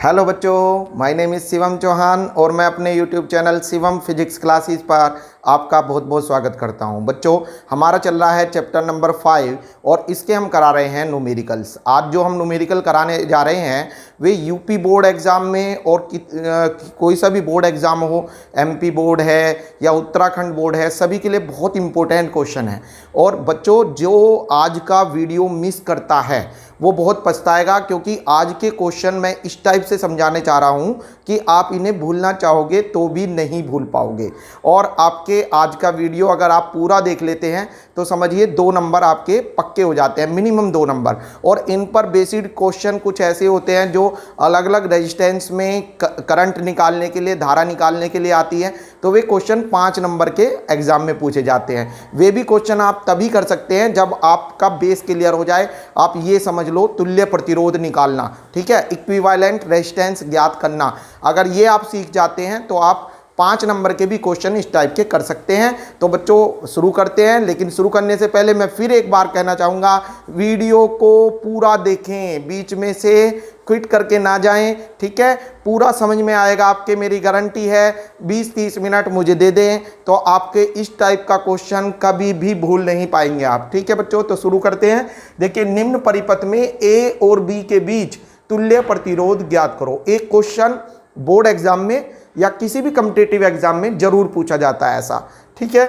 Hello बच्चों, my name is Shivam Chauhan और मैं अपने YouTube channel Shivam physics classes पर आपका बहुत बहुत स्वागत करता हूं। बच्चों, हमारा चल रहा है चैप्टर नंबर 5 और इसके हम करा रहे हैं न्यूमेरिकल्स। आज जो हम न्यूमेरिकल कराने जा रहे हैं वे यूपी बोर्ड एग्ज़ाम में और कोई सा भी बोर्ड एग्ज़ाम हो, एमपी बोर्ड है या उत्तराखंड बोर्ड है, सभी के लिए बहुत इंपॉर्टेंट क्वेश्चन है। और बच्चों, जो आज का वीडियो मिस करता है वो बहुत पछताएगा, क्योंकि आज के क्वेश्चन मैं इस टाइप से समझाने चाह रहा हूं कि आप इन्हें भूलना चाहोगे तो भी नहीं भूल पाओगे। और आपके आज का वीडियो अगर आप पूरा देख लेते हैं तो समझिए 2 नंबर आपके पक्के हो जाते हैं, मिनिमम 2 नंबर। और इन पर बेस्ड क्वेश्चन कुछ ऐसे होते हैं जो अलग अलग रेजिस्टेंस में करंट निकालने के लिए, धारा निकालने के लिए आती है, तो वे क्वेश्चन 5 नंबर के एग्जाम में पूछे जाते हैं। वे भी क्वेश्चन आप तभी कर सकते हैं जब आपका बेस क्लियर हो जाए। आप ये समझ लो, तुल्य प्रतिरोध निकालना, ठीक है, इक्विवेलेंट रेजिस्टेंस ज्ञात करना, अगर ये आप सीख जाते हैं तो आप 5 नंबर के भी क्वेश्चन इस टाइप के कर सकते हैं। तो बच्चों शुरू करते हैं, लेकिन शुरू करने से पहले मैं फिर एक बार कहना चाहूँगा, वीडियो को पूरा देखें, बीच में से क्विट करके ना जाएं, ठीक है। पूरा समझ में आएगा आपके, मेरी गारंटी है। 20-30 मिनट मुझे दे दें तो आपके इस टाइप का क्वेश्चन कभी भी भूल नहीं पाएंगे आप, ठीक है बच्चों। तो शुरू करते हैं। देखिए, निम्न परिपथ में ए और बी के बीच तुल्य प्रतिरोध ज्ञात करो। एक क्वेश्चन बोर्ड एग्जाम में या किसी भी कॉम्पिटिटिव एग्जाम में जरूर पूछा जाता है ऐसा, ठीक है।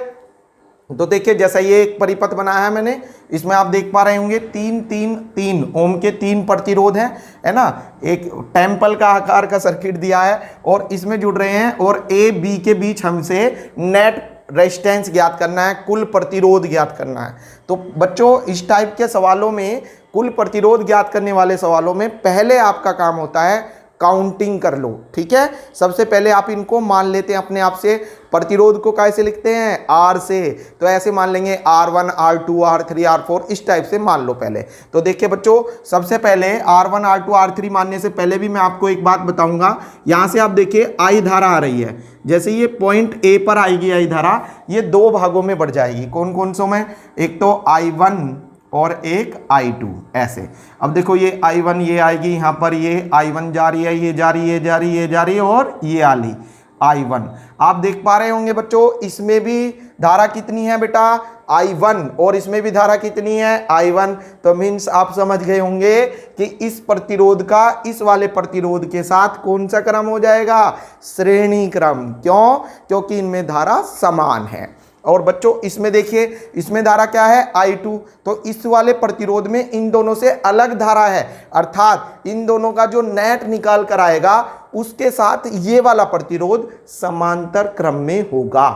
तो देखिए, जैसा ये एक परिपथ बनाया है मैंने, इसमें आप देख पा रहे होंगे 3 ओम के 3 प्रतिरोध हैं, है ना। एक टेम्पल का आकार का सर्किट दिया है और इसमें जुड़ रहे हैं, और ए बी के बीच हमसे नेट रेजिस्टेंस ज्ञात करना है, कुल प्रतिरोध ज्ञात करना है। तो बच्चों, इस टाइप के सवालों में, कुल प्रतिरोध ज्ञात करने वाले सवालों में पहले आपका काम होता है काउंटिंग कर लो, ठीक है। सबसे पहले आप इनको मान लेते हैं अपने आप से। प्रतिरोध को कैसे लिखते हैं? आर से, तो ऐसे मान लेंगे R1 R2 R3 R4, इस टाइप से मान लो पहले। तो देखिए बच्चों, सबसे पहले R1 R2 R3 मानने से पहले भी मैं आपको एक बात बताऊंगा। यहां से आप देखिए आई धारा आ रही है, जैसे ये पॉइंट ए पर आएगी आई धारा, ये 2 भागों में बढ़ जाएगी। कौन कौन सो में? एक तो I1 और एक I2, ऐसे। अब देखो, ये I1 ये आएगी यहाँ पर, ये I1 जा रही है, ये जा रही है, ये जा रही है, ये जा रही है, और ये आली I1 आप देख पा रहे होंगे बच्चों। इसमें भी धारा कितनी है बेटा? I1, और इसमें भी धारा कितनी है? I1। तो मीन्स आप समझ गए होंगे कि इस प्रतिरोध का इस वाले प्रतिरोध के साथ कौन सा क्रम हो जाएगा? श्रेणी क्रम। क्यों? क्योंकि इनमें धारा समान है। और बच्चों, इसमें देखिए, इसमें धारा क्या है? I2। तो इस वाले प्रतिरोध में इन दोनों से अलग धारा है, अर्थात इन दोनों का जो नेट निकाल कर आएगा उसके साथ ये वाला प्रतिरोध समांतर क्रम में होगा।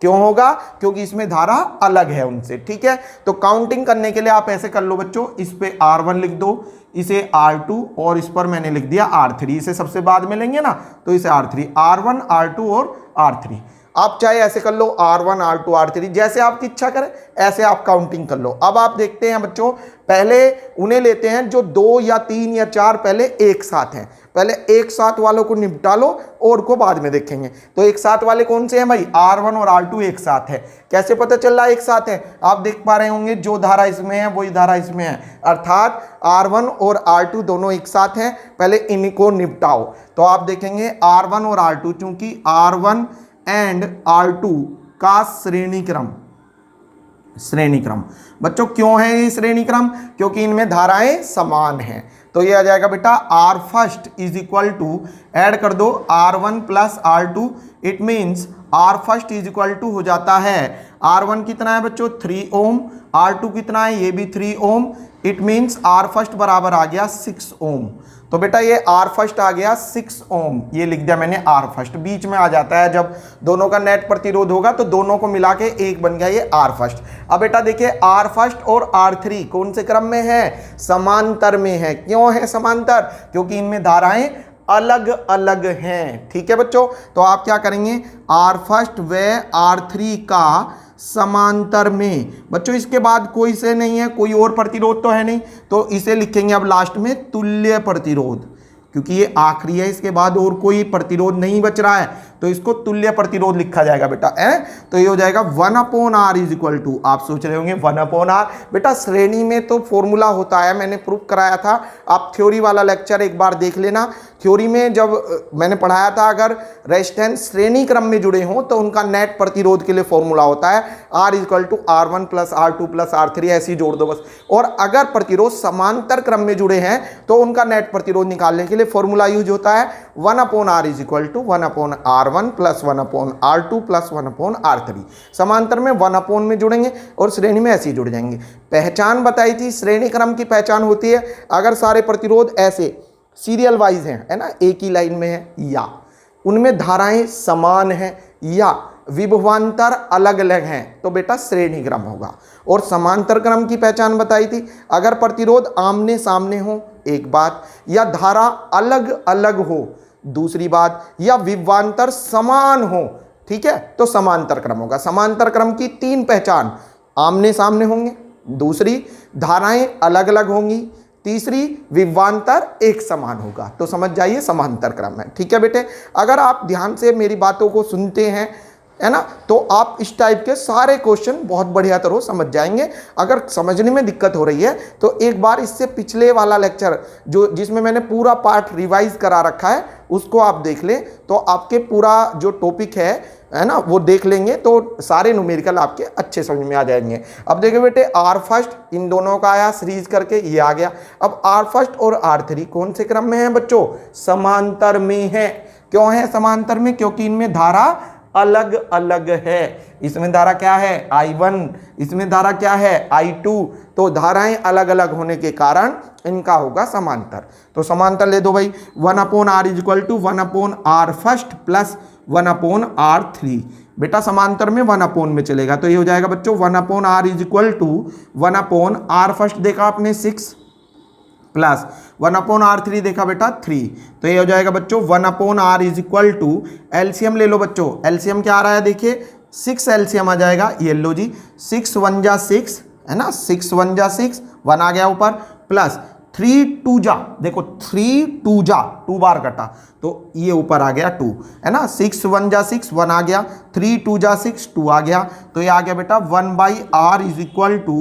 क्यों होगा? क्योंकि इसमें धारा अलग है उनसे, ठीक है। तो काउंटिंग करने के लिए आप ऐसे कर लो बच्चों, इस पे R1 लिख दो, इसे R2, और इस पर मैंने लिख दिया R3। इसे सबसे बाद में लेंगे ना, तो इसे R3, R1 R2 और R3। आप चाहे ऐसे कर लो, R1 R2 R3, जैसे आपकी इच्छा करें ऐसे आप काउंटिंग कर लो। अब आप देखते हैं बच्चों, पहले उन्हें लेते हैं जो 2 या 3 या 4 पहले एक साथ हैं। पहले एक साथ वालों को निपटा लो और को बाद में देखेंगे। तो एक साथ वाले कौन से हैं भाई? R1 और R2 एक साथ है। कैसे पता चल रहा है एक साथ है? आप देख पा रहे होंगे, जो धारा इसमें है वही धारा इसमें है, अर्थात R1 और R2 दोनों एक साथ हैं। पहले इनको निपटाओ। तो आप देखेंगे R1 और R2, चूंकि R1 एंड R2 का श्रेणी क्रम बच्चों, क्यों है ये श्रेणी क्रम? क्योंकि इनमें धाराएं समान हैं। तो ये आ जाएगा बेटा R first is equal to, add कर दो R1 plus R2, it means R first is equal to हो जाता है, R1 कितना है बच्चों? 3 ओम, R2 कितना है? ये भी 3 ओम, इट मीन्स R फर्स्ट बराबर आ गया 6 ओम। तो बेटा ये R फर्स्ट आ गया 6 ओम, ये लिख दिया मैंने R फर्स्ट। बीच में आ जाता है, जब दोनों का नेट प्रतिरोध होगा तो दोनों को मिला के एक बन गया ये R फर्स्ट। अब बेटा देखिए, R फर्स्ट और R3 कौन से क्रम में है? समांतर में है। क्यों है समांतर? क्योंकि इनमें धाराएं अलग अलग हैं, ठीक है बच्चों। तो आप क्या करेंगे? R फर्स्ट व R3 का समांतर में, बच्चों इसके बाद कोई से नहीं है, कोई और प्रतिरोध तो है नहीं, तो इसे लिखेंगे अब लास्ट में तुल्य प्रतिरोध, क्योंकि ये आखिरी है, इसके बाद और कोई प्रतिरोध नहीं बच रहा है। तो इसको तुल्य प्रतिरोध लिखा जाएगा बेटा, तो ये हो जाएगा 1/r इज इक्वल टू, आप सोच रहे होंगे 1/r, बेटा श्रेणी में तो फॉर्मूला होता है, मैंने प्रूफ कराया था, आप थ्योरी वाला लेक्चर एक बार देख लेना। थ्योरी में जब मैंने पढ़ाया था, अगर रेजिस्टेंस श्रेणी क्रम में जुड़े हों तो उनका नेट प्रतिरोध के लिए फॉर्मूला होता है R equal to R1 plus R2 plus R3, ऐसे ही जोड़ दो बस। और अगर प्रतिरोध समांतर क्रम में जुड़े हैं तो उनका नेट प्रतिरोध निकालने के लिए फॉर्मूला यूज होता है 1/r is equal to 1/r1 plus 1/r2 plus 1/r3। समांतर में 1 में जुड़ेंगे और श्रेणी में ऐसे ही जुड़ जाएंगे। पहचान बताई थी, श्रेणी क्रम की पहचान होती है अगर सारे प्रतिरोध ऐसे सीरियल वाइज हैं, है ना, एक ही लाइन में है, या उनमें धाराएं समान हैं, या विभवांतर अलग अलग हैं, तो बेटा श्रेणी क्रम होगा। और समांतर क्रम की पहचान बताई थी, अगर प्रतिरोध आमने सामने हो, एक बात, या धारा अलग अलग हो, दूसरी बात, या विभवांतर समान हो, ठीक है, तो समांतर क्रम होगा। समांतर क्रम की 3 पहचान, आमने सामने होंगे, दूसरी धाराएं अलग अलग होंगी, तीसरी विभवांतर एक समान होगा, तो समझ जाइए समांतर क्रम है। ठीक है बेटे, अगर आप ध्यान से मेरी बातों को सुनते हैं, है ना, तो आप इस टाइप के सारे क्वेश्चन बहुत बढ़िया तरह समझ जाएंगे। अगर समझने में दिक्कत हो रही है तो एक बार इससे पिछले वाला लेक्चर जो जिसमें मैंने पूरा पार्ट रिवाइज करा रखा है उसको आप देख लें, तो आपके पूरा जो टॉपिक है ना, वो देख लेंगे तो सारे न्यूमेरिकल आपके अच्छे समझ में आ जाएंगे। अब देखिए बेटे, आर फर्स्ट इन दोनों का आया सीरीज करके, ये आ गया। अब आर फर्स्ट और आर थ्री कौन से क्रम में है बच्चों? समांतर में है। क्यों है समांतर में? क्योंकि इनमें धारा अलग अलग है। इसमें धारा क्या है? I1, इसमें धारा क्या है? I2। तो धाराएं अलग अलग होने के कारण इनका होगा समांतर। तो समांतर ले दो भाई, 1/r is equal to 1/r first plus 1/r3। बेटा समांतर में 1 में चलेगा, तो ये हो जाएगा बच्चों 1/r is equal to 1/r first देखा आपने 6 प्लस 1/r3 देखा बेटा 3, तो ये हो जाएगा बच्चों 1/r is equal to, LCM ले लो बच्चों, एलसीएम क्या आ रहा है देखिए 6 एलसीएम आ जाएगा, ये लो जी 6 1 जा 6 है ना, 6 1 जा 6, 1 आ गया ऊपर, प्लस 3 2 जा, देखो 3 2 जा 2 बार कटा तो ये ऊपर आ गया 2 है ना, 6 1 जा 6, 1 आ गया, 3 2 जा 6, 2 आ गया, तो ये आ गया बेटा 1/r इज इक्वल टू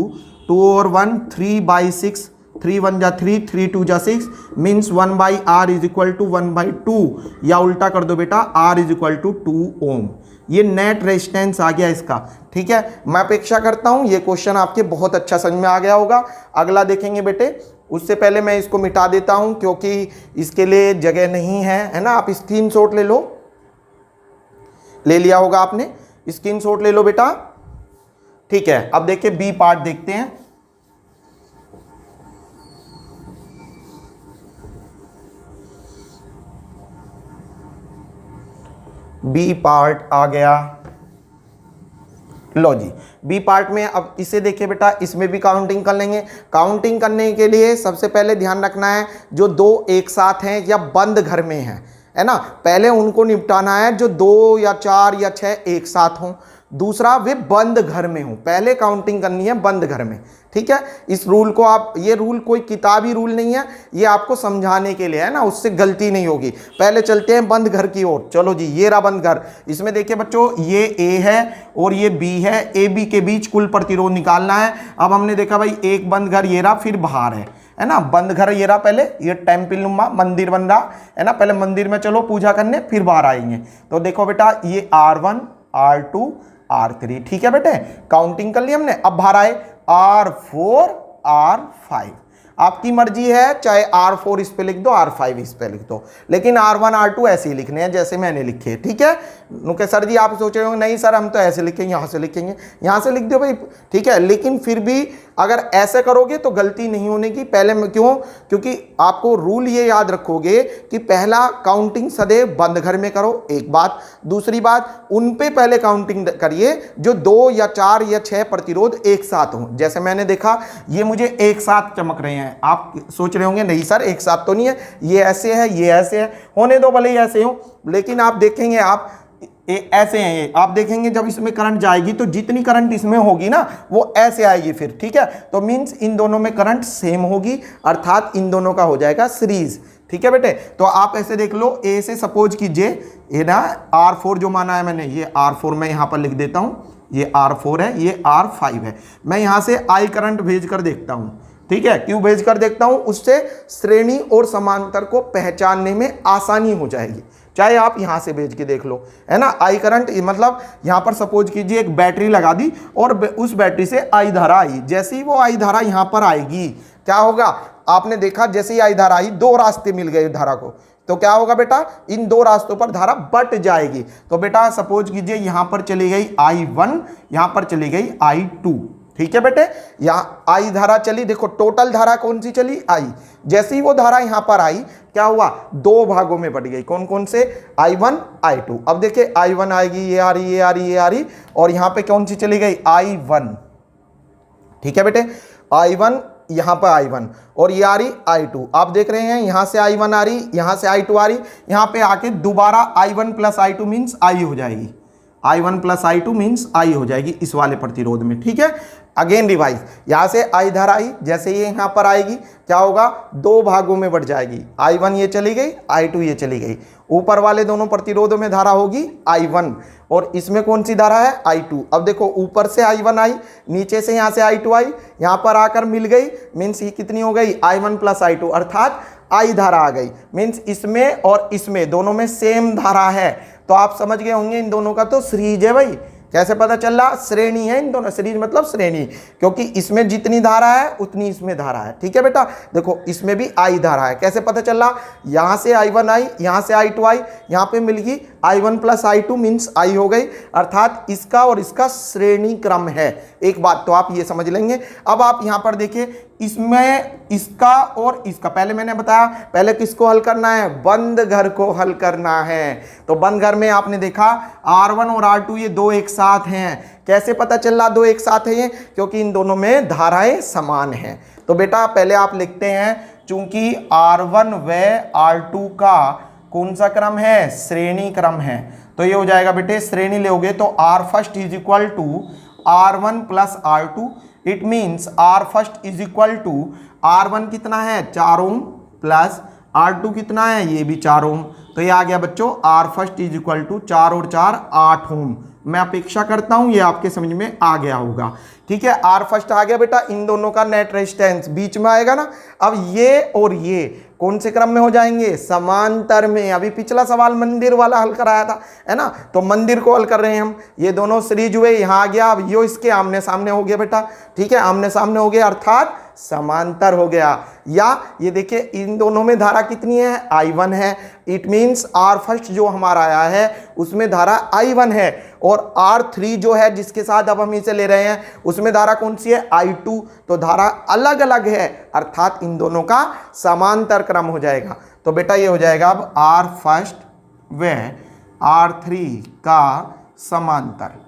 2 और 1 3/6, 3 1 जा 3, 3 2 जा 6, means 1/r is equal to 1/2, या उल्टा कर दो बेटा r इज इक्वल टू 2 ओम। ये नेट रेजिस्टेंस आ गया इसका। ठीक है, मैं अपेक्षा करता हूं ये क्वेश्चन आपके बहुत अच्छा समझ में आ गया होगा। अगला देखेंगे बेटे, उससे पहले मैं इसको मिटा देता हूं क्योंकि इसके लिए जगह नहीं है ना। आप स्क्रीनशॉट ले लो, ले लिया होगा आपने, स्क्रीनशॉट ले लो बेटा। ठीक है, अब देखिए बी पार्ट देखते हैं। बी पार्ट आ गया, लो जी बी पार्ट में अब इसे देखिए बेटा, इसमें भी काउंटिंग कर लेंगे। काउंटिंग करने के लिए सबसे पहले ध्यान रखना है जो 2 एक साथ हैं या बंद घर में हैं, है ना, पहले उनको निपटाना है। जो 2 या 4 या 6 एक साथ हों, दूसरा वे बंद घर में हों, पहले काउंटिंग करनी है बंद घर में। ठीक है, इस रूल को आप, ये रूल कोई किताबी रूल नहीं है, ये आपको समझाने के लिए है ना, उससे गलती नहीं होगी। पहले चलते हैं बंद घर की ओर। चलो जी, ये रहा बंद घर। इसमें देखिए बच्चों, ये ए है और ये बी है, ए बी के बीच कुल प्रतिरोध निकालना है। अब हमने देखा भाई एक बंद घर ये रहा, फिर बाहर है ना, बंद घर ये रहा, पहले ये टेम्पल नुमा मंदिर बन रहा है ना, पहले मंदिर में चलो पूजा करने, फिर बाहर आएंगे। तो देखो बेटा ये R1 R2 R3, ठीक है बेटे, काउंटिंग कर ली हमने। अब बाहर आए R4 R5, आपकी मर्जी है, चाहे R4 इस पे लिख दो, R5 इस पे लिख दो, लेकिन R1 R2 ऐसे ही लिखने हैं जैसे मैंने लिखे। ठीक है, नुके सर जी आप सोच रहे होंगे नहीं सर हम तो ऐसे लिखेंगे, यहाँ से लिखेंगे, यहाँ से लिख दो भाई, ठीक है, लेकिन फिर भी अगर ऐसे करोगे तो गलती नहीं होने की। पहले क्यों? क्योंकि आपको रूल ये याद रखोगे कि पहला काउंटिंग सदैव बंद घर में करो, एक बात। दूसरी बात, उन पे पहले काउंटिंग करिए जो 2 या 4 या 6 प्रतिरोध एक साथ हों। जैसे मैंने देखा ये मुझे एक साथ चमक रहे हैं, आप सोच रहे होंगे नहीं सर एक साथ तो नहीं है, ये ऐसे है, ये ऐसे है, होने दो भले ही ऐसे हो, लेकिन आप देखेंगे आप ऐसे हैं ये, आप देखेंगे जब इसमें करंट जाएगी तो जितनी करंट इसमें होगी ना वो ऐसे आएगी फिर। ठीक है, तो मीन्स इन दोनों में करंट सेम होगी, अर्थात इन दोनों का हो जाएगा सीरीज। ठीक है बेटे। तो आप ऐसे देख लो, ए से सपोज कीजिए ये ना R4 जो माना है मैंने, ये R4 मैं यहाँ पर लिख देता हूँ, ये R4 है, ये R5 है। मैं यहाँ से I करंट भेज कर देखता हूँ, ठीक है। क्यों भेज कर देखता हूँ? उससे श्रेणी और समांतर को पहचानने में आसानी हो जाएगी। चाहे आप यहाँ से भेज के देख लो, है ना। आई करंट मतलब यहाँ पर सपोज कीजिए एक बैटरी लगा दी और उस बैटरी से आई धारा आई। जैसे ही वो आई धारा यहाँ पर आएगी, क्या होगा? आपने देखा जैसे ही आई धारा आई, दो रास्ते मिल गए धारा को, तो क्या होगा बेटा? इन दो रास्तों पर धारा बट जाएगी। तो बेटा सपोज कीजिए यहाँ पर चली गई I1, यहाँ पर चली गई I2, ठीक है बेटे। यहाँ आई धारा चली, देखो टोटल धारा कौन सी चली? आई। जैसे ही वो धारा यहाँ पर आई, क्या हुआ? दो भागों में बट गई। कौन कौन से? I1 I2। अब देखिए I1 आएगी, ये आ रही, ये आ रही, ये आ रही, और यहाँ पे कौन सी चली गई? I1, ठीक है बेटे। I1, यहाँ पर I1 और ये आ रही I2। आप देख रहे हैं यहाँ से I1 आ रही, यहाँ से I2 आ रही, यहाँ पे आके दोबारा I1 plus I2 means I हो जाएगी। I1 plus I2 means I हो जाएगी इस वाले प्रतिरोध में, ठीक है। अगेन रिवाइज, यहाँ से आई धारा आई, जैसे ये यहाँ पर आएगी क्या होगा? दो भागों में बढ़ जाएगी। I1 ये चली गई, I2 ये चली गई। ऊपर वाले दोनों प्रतिरोधों में धारा होगी I1 और इसमें कौन सी धारा है? I2। अब देखो ऊपर से I1 आई, नीचे से यहाँ से I2 आई, यहाँ पर आकर मिल गई, मीन्स ये कितनी हो गई? I1 प्लस I2, अर्थात आई धारा आ गई। मीन्स इसमें और इसमें दोनों में सेम धारा है। तो आप समझ गए होंगे इन दोनों का तो सीरीज है भाई। कैसे पता चल रहा? श्रेणी है इन दोनों, सीरीज मतलब श्रेणी, क्योंकि इसमें जितनी धारा है उतनी इसमें धारा है, ठीक है बेटा। देखो इसमें भी आई धारा है। कैसे पता चल रहा? यहाँ से I1 आई, यहाँ से I2 आई, यहाँ पे मिल गई I1 plus I2 means I हो गई, अर्थात इसका और इसका श्रेणी क्रम है। एक बात तो आप ये समझ लेंगे। अब आप यहाँ पर देखिए, इसमें इसका और इसका, पहले मैंने बताया पहले किसको हल करना है? बंद घर को हल करना है। तो बंद घर में आपने देखा R1 और R2 ये दो एक साथ हैं। कैसे पता चल रहा दो एक साथ है ये? क्योंकि इन दोनों में धाराएं समान हैं। तो बेटा पहले आप लिखते हैं, चूंकि R1 व R2 का कौन सा क्रम है? श्रेणी क्रम है। तो ये हो जाएगा बेटे, श्रेणी लोगे तो R first is equal to R1 plus R2। It means R first is equal to R1 कितना है? 4 ओम प्लस R2 कितना है? ये भी 4 ओम। तो ये आ गया बच्चों R first is equal to 4 और 4 8 ओम। मैं अपेक्षा करता हूं ये आपके समझ में आ गया होगा, ठीक है। R फर्स्ट आ गया बेटा, इन दोनों का नेट रेजिस्टेंस बीच में आएगा ना। अब ये और ये कौन से क्रम में हो जाएंगे? समांतर में। अभी पिछला सवाल मंदिर वाला हल कराया था, है ना, तो मंदिर को हल कर रहे हैं हम। ये दोनों सीरीज हुए, यहाँ आ गया, अब यो इसके आमने सामने हो गया बेटा, ठीक है, आमने सामने हो गया अर्थात समांतर हो गया। या ये देखिए इन दोनों में धारा कितनी है? I1 है। इट मीन्स R फर्स्ट जो हमारा आया है उसमें धारा I1 है, और R3 जो है जिसके साथ अब हम इसे ले रहे हैं उसमें धारा कौन सी है? I2। तो धारा अलग अलग है, अर्थात इन दोनों का समांतर क्रम हो जाएगा। तो बेटा ये हो जाएगा अब R फर्स्ट व R3 का समांतर।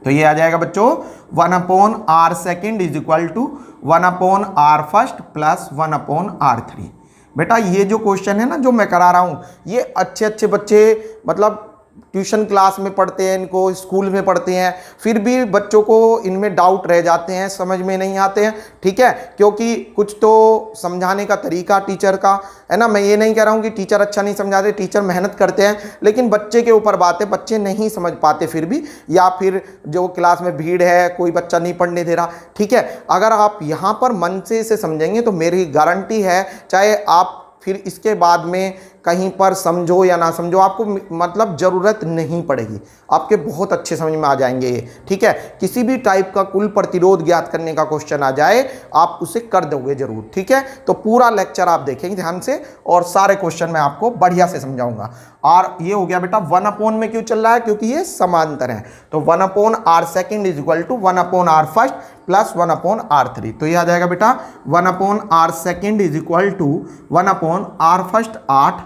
तो ये आ जाएगा बच्चों 1/R second is equal to 1/R first plus 1/R3। बेटा ये जो क्वेश्चन है ना जो मैं करा रहा हूँ, ये अच्छे अच्छे बच्चे मतलब ट्यूशन क्लास में पढ़ते हैं, इनको स्कूल में पढ़ते हैं, फिर भी बच्चों को इनमें डाउट रह जाते हैं, समझ में नहीं आते हैं, ठीक है। क्योंकि कुछ तो समझाने का तरीका टीचर का है ना। मैं ये नहीं कह रहा हूँ कि टीचर अच्छा नहीं समझाते, टीचर मेहनत करते हैं, लेकिन बच्चे के ऊपर बात है, बच्चे नहीं समझ पाते फिर भी, या फिर जो क्लास में भीड़ है कोई बच्चा नहीं पढ़ने दे रहा, ठीक है। अगर आप यहाँ पर मन से इसे समझेंगे तो मेरी गारंटी है, चाहे आप फिर इसके बाद में कहीं पर समझो या ना समझो, आपको मतलब ज़रूरत नहीं पड़ेगी, आपके बहुत अच्छे समझ में आ जाएंगे ये, ठीक है। किसी भी टाइप का कुल प्रतिरोध ज्ञात करने का क्वेश्चन आ जाए आप उसे कर दोगे जरूर, ठीक है। तो पूरा लेक्चर आप देखेंगे ध्यान से और सारे क्वेश्चन मैं आपको बढ़िया से समझाऊंगा। और ये हो गया बेटा 1/, में क्यों चल रहा है? क्योंकि ये समांतर है। तो 1/R second is equal to 1/R first plus 1/R3। तो ये आ जाएगा बेटा 1/R second is equal to 1/R first 8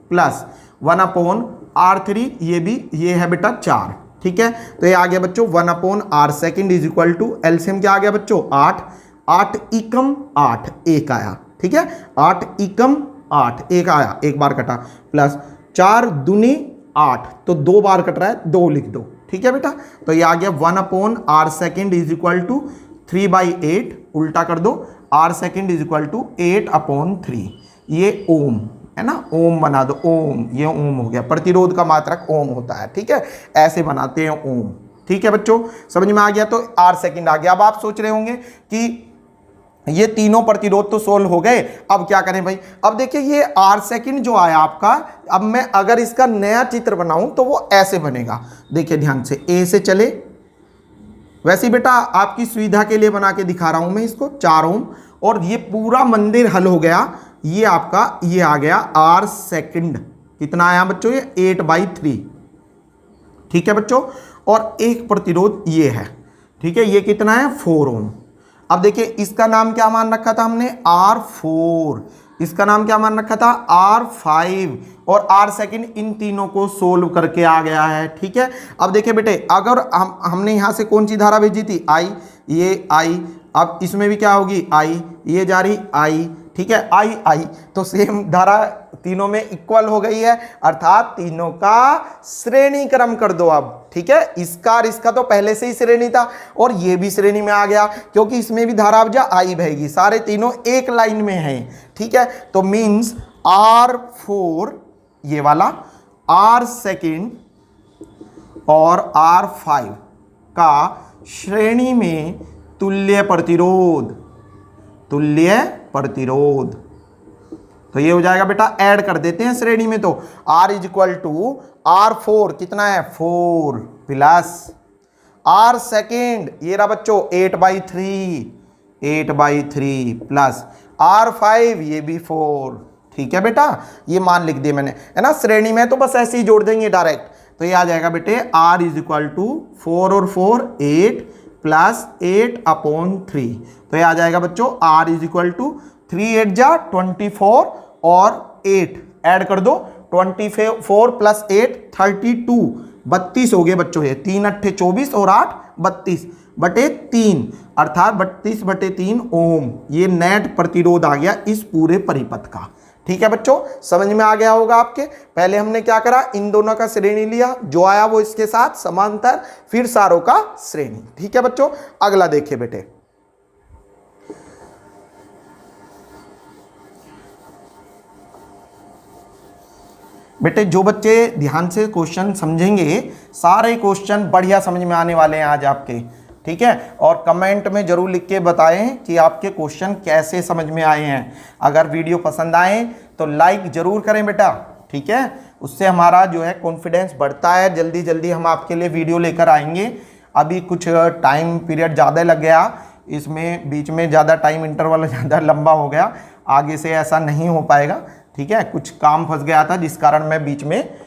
plus 1/R3, ये है बेटा 4, ठीक है। तो ये आ गया बच्चों 1/R second is equal to LCM क्या आ गया बच्चों? 8, 8 एकम 8 एक आया, ठीक है, 8 एकम 8 एक आया, एक बार कटा, प्लस 4 दूनी 8, तो 2 बार कट रहा है, 2 लिख दो, ठीक है बेटा। तो ये आ गया 1/R second is equal to 3/8, उल्टा कर दो, R second is equal to 8/3। ये ओम है ना, ओम बना दो, ओम, ये ओम हो गया, प्रतिरोध का मात्रक ओम होता है, ठीक है, ऐसे बनाते हैं ओम। ठीक है बच्चों, समझ में आ गया। तो R सेकंड आ गया। अब आप सोच रहे होंगे कि ये तीनों प्रतिरोध तो सोल्व हो गए, अब क्या करें भाई। अब देखिए ये R सेकंड जो आया आपका, अब मैं अगर इसका नया चित्र बनाऊं तो वो ऐसे बनेगा। देखिए ध्यान से, A से चले, वैसे बेटा आपकी सुविधा के लिए बना के दिखा रहा हूं मैं इसको, 4 ओम, और ये पूरा मंदिर हल हो गया। ये आपका ये आ गया R सेकंड, कितना आया बच्चों, ये 8/3। ठीक है बच्चों, और एक प्रतिरोध ये है, ठीक है, ये कितना है, 4 ओम। अब देखिए इसका नाम क्या मान रखा था हमने, R4, इसका नाम क्या मान रखा था, R5, और R सेकंड इन तीनों को सोल्व करके आ गया है। ठीक है, अब देखिए बेटे, अगर हमने यहां से कौन सी धारा भेजी थी, I, ये I, अब इसमें भी क्या होगी, I, ये जा रही I, ठीक है, I, तो सेम धारा तीनों में इक्वल हो गई है, अर्थात तीनों का श्रेणी क्रम कर दो अब। ठीक है, इसका और इसका तो पहले से ही श्रेणी था, और ये भी श्रेणी में आ गया, क्योंकि इसमें भी धारा अब जा I बहेगी, सारे तीनों एक लाइन में हैं। ठीक है, तो मीन्स R4 ये वाला, R सेकंड और R5 का श्रेणी में तुल्य प्रतिरोध, तो ये हो जाएगा बेटा, ऐड कर देते हैं श्रेणी में, तो R is equal to R4 कितना है, 4 प्लस R सेकेंड, ये रहा बच्चों 8/3 प्लस R5, ये भी 4। ठीक है बेटा, ये मान लिख दिए मैंने, है ना, श्रेणी में तो बस ऐसे ही जोड़ देंगे डायरेक्ट, तो ये आ जाएगा बेटे R इज इक्वल टू 4 और 4 8 प्लस 8/3, तो ये आ जाएगा बच्चों R इज इक्वल टू 3 8 जा 24 और 8 ऐड कर दो, 24 प्लस 8 32, 32 हो गए बच्चों, ये 3 8 24 और 8 32/3, अर्थात 32/3 ओम, ये नेट प्रतिरोध आ गया इस पूरे परिपथ का। ठीक है बच्चों, समझ में आ गया होगा आपके। पहले हमने क्या करा, इन दोनों का श्रेणी लिया, जो आया वो इसके साथ समांतर, फिर सारों का श्रेणी। ठीक है बच्चों, अगला देखिए बेटे, जो बच्चे ध्यान से क्वेश्चन समझेंगे, सारे क्वेश्चन बढ़िया समझ में आने वाले हैं आज आपके। ठीक है, और कमेंट में जरूर लिख के बताएं कि आपके क्वेश्चन कैसे समझ में आए हैं। अगर वीडियो पसंद आए तो लाइक जरूर करें बेटा, ठीक है, उससे हमारा जो है कॉन्फिडेंस बढ़ता है, जल्दी जल्दी हम आपके लिए वीडियो लेकर आएंगे। अभी कुछ टाइम पीरियड ज़्यादा लग गया इसमें, बीच में ज़्यादा टाइम इंटरवल ज़्यादा लंबा हो गया, आगे से ऐसा नहीं हो पाएगा। ठीक है, कुछ काम फंस गया था जिस कारण मैं बीच में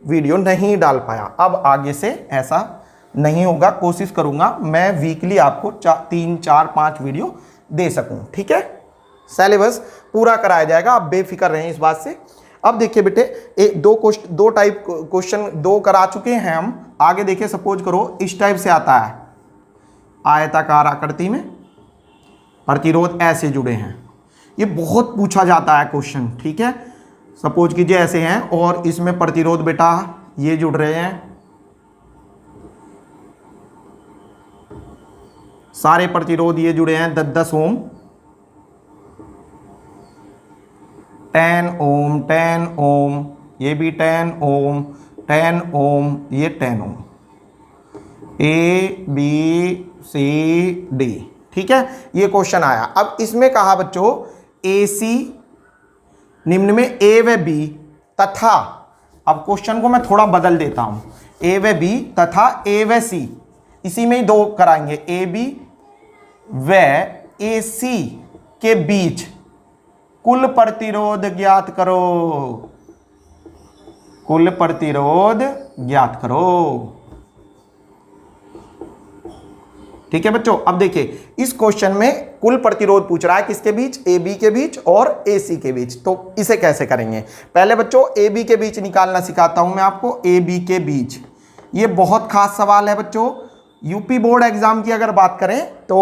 वीडियो नहीं डाल पाया, अब आगे से ऐसा नहीं होगा, कोशिश करूंगा मैं वीकली आपको 3 4 5 वीडियो दे सकूं। ठीक है, सिलेबस पूरा कराया जाएगा, आप बेफिक्र रहें इस बात से। अब देखिए बेटे, दो टाइप क्वेश्चन दो करा चुके हैं हम, आगे देखिए, सपोज करो इस टाइप से आता है, आयताकार आकृति में प्रतिरोध ऐसे जुड़े हैं, ये बहुत पूछा जाता है क्वेश्चन। ठीक है, सपोज कीजिए ऐसे हैं, और इसमें प्रतिरोध बेटा ये जुड़ रहे हैं, सारे प्रतिरोध ये जुड़े हैं 10 ओम, 10 ओम, 10 ओम, ये भी 10 ओम, 10 ओम, ये 10 ओम, ABCD। ठीक है, ये क्वेश्चन आया। अब इसमें कहा बच्चों AC निम्न में A व B तथा, अब क्वेश्चन को मैं थोड़ा बदल देता हूं, A व B तथा A व C, इसी में ही दो कराएंगे, AB व AC के बीच कुल प्रतिरोध ज्ञात करो, कुल प्रतिरोध ज्ञात करो। ठीक है बच्चों, अब देखिए इस क्वेश्चन में कुल प्रतिरोध पूछ रहा है किसके बीच, AB के बीच और AC के बीच, तो इसे कैसे करेंगे। पहले बच्चों AB के बीच निकालना सिखाता हूं मैं आपको, AB के बीच, ये बहुत खास सवाल है बच्चों। यूपी बोर्ड एग्जाम की अगर बात करें तो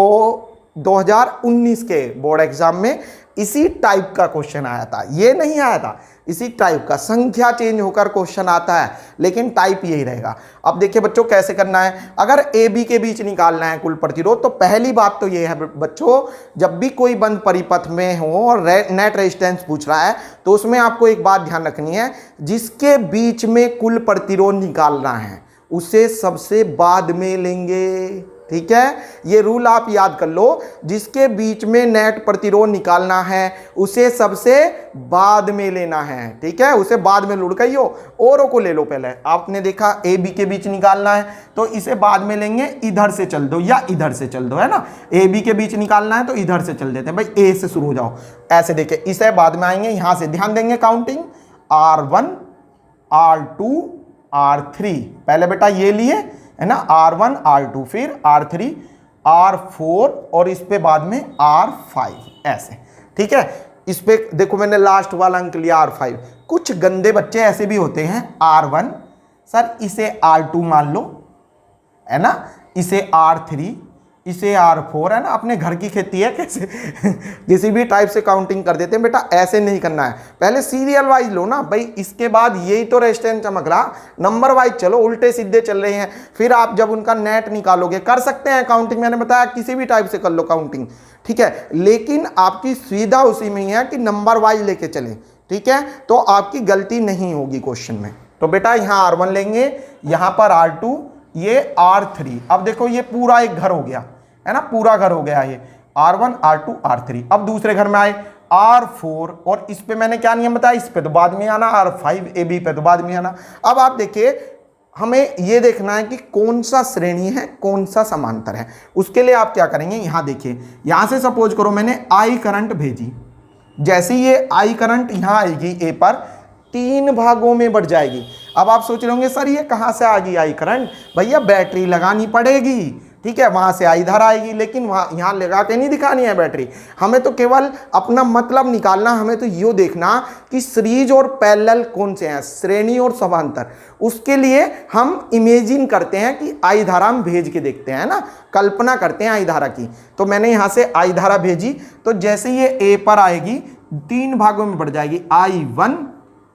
2019 के बोर्ड एग्जाम में इसी टाइप का क्वेश्चन आया था, ये नहीं आया था, इसी टाइप का संख्या चेंज होकर क्वेश्चन आता है, लेकिन टाइप यही रहेगा। अब देखिए बच्चों कैसे करना है। अगर ए बी के बीच निकालना है कुल प्रतिरोध, तो पहली बात तो ये है बच्चों, जब भी कोई बंद परिपथ में हो और नेट रेजिस्टेंस पूछ रहा है, तो उसमें आपको एक बात ध्यान रखनी है, जिसके बीच में कुल प्रतिरोध निकालना है उसे सबसे बाद में लेंगे। ठीक है, ये रूल आप याद कर लो, जिसके बीच में नेट प्रतिरोध निकालना है उसे सबसे बाद में लेना है। ठीक है, उसे बाद में लुढ़काइयो, औरों को ले लो पहले। आपने देखा ए बी के बीच निकालना है तो इसे बाद में लेंगे, इधर से चल दो या इधर से चल दो, है ना। ए बी के बीच निकालना है तो इधर से चल देते हैं भाई, ए से शुरू हो जाओ, ऐसे देखे, इसे बाद में आएंगे। यहां से ध्यान देंगे काउंटिंग, R1 R2 R3, पहले बेटा ये लिए, है ना, R1 R2, फिर R3 R4 और इस पे बाद में R5, ऐसे। ठीक है, इस पे देखो मैंने लास्ट वाला अंक लिया R5। कुछ गंदे बच्चे ऐसे भी होते हैं, R1 सर इसे R2 मान लो, है ना, इसे R3, इसे R4, है ना, अपने घर की खेती है, कैसे किसी भी टाइप से काउंटिंग कर देते हैं। बेटा ऐसे नहीं करना है, पहले सीरियल वाइज लो ना भाई, इसके बाद यही तो रेजिस्टेंस चमक रहा, नंबर वाइज चलो, उल्टे सीधे चल रहे हैं। फिर आप जब उनका नेट निकालोगे, कर सकते हैं काउंटिंग, मैंने बताया किसी भी टाइप से कर लो काउंटिंग। ठीक है, लेकिन आपकी सुविधा उसी में ही है कि नंबर वाइज लेके चले। ठीक है, तो आपकी गलती नहीं होगी क्वेश्चन में। तो बेटा यहाँ R1 लेंगे, यहाँ पर R2, ये R3। अब देखो ये पूरा एक घर हो गया, है ना, पूरा घर हो गया ये, R1 R2 R3। अब दूसरे घर में आए R4, और इस पे मैंने क्या नियम बताया, इस पे तो बाद में आना, R5 AB पे तो बाद में आना। अब आप देखिए, हमें ये देखना है कि कौन सा श्रेणी है, कौन सा समांतर है। उसके लिए आप क्या करेंगे, यहां देखिए, यहां से सपोज करो मैंने I करंट भेजी, जैसे ये I करंट यहां आएगी A पर, 3 भागों में बढ़ जाएगी। अब आप सोच रहे होंगे सर ये कहां से आ गई I करंट, भैया बैटरी लगानी पड़ेगी। ठीक है, वहां से I धारा आएगी, लेकिन वहां यहां लगा के नहीं दिखानी है बैटरी, हमें तो केवल अपना मतलब निकालना। हमें तो यो देखना कि सीरीज और पैरेलल कौन से हैं, श्रेणी और समांतर। उसके लिए हम इमेजिन करते हैं कि I धारा हम भेज के देखते हैं ना, कल्पना करते हैं I धारा की। तो मैंने यहां से I धारा भेजी, तो जैसे ये A पर आएगी 3 भागों में बढ़ जाएगी, I1